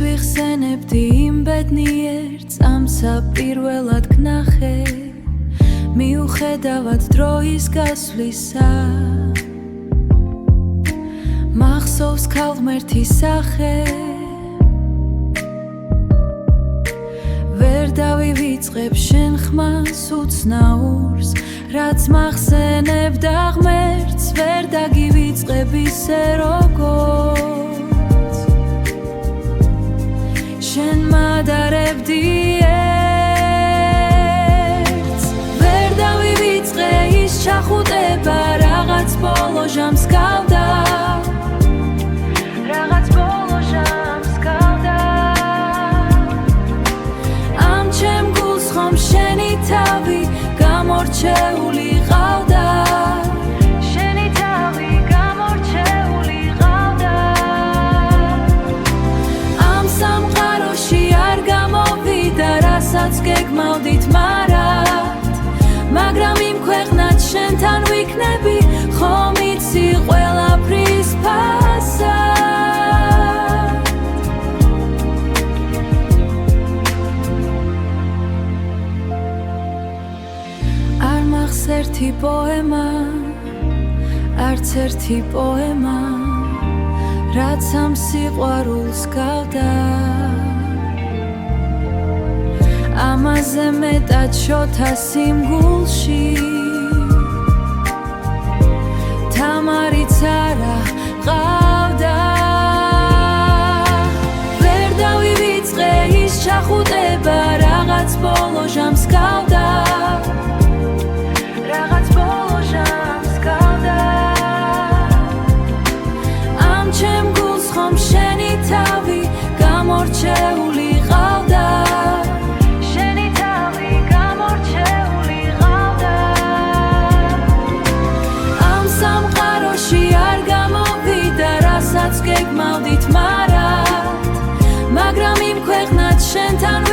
ვიხსენებდი იმ ბედნიერს ამსა პირველად გნახე მიუხედავად დროის გასვლისა მახსოვს ქალღმერთის სახე ვერ დავივიწყებ შენ ხმას უცნაურს რაც მახსენებდა ღმერთს ვერ დაგივიწყებ ისე როგორც შენ მადარებდი ერთს ვერ დავივიწყე ის ჩახუტება რაღაც ბოლო ჟამს გავდა რაღაც ბოლო ჟამს გავდა ამ ჩემ გულს ხომ შენი თავი გამორჩეული ყავდა შენი თავი გამორჩეული ყავდა ამ სამყაროში არ გამოვიდა რასაც გეგმავდით მაგრამ იმ ქვეყნად შენთან ვიქნები ხომ იცი ყველაფრის ფასად არ მახს ერთი პოემა არც ერთი პოემა რაც ამ სიყვარულს გავდა ამაზე მეტად შოთა სიმგულში თამარიც არა ყავდა ვერ დავივიწყე ის ჩახუტება რაღაც ბოლო ჟამს გავდა რაღაც ბოლო ჟამს გავდა ამ ჩემ გულს ხომ შენი თავი გამორჩეული ყავდა გეგმავდით მაგრამ იმ ქვეყნად შენთან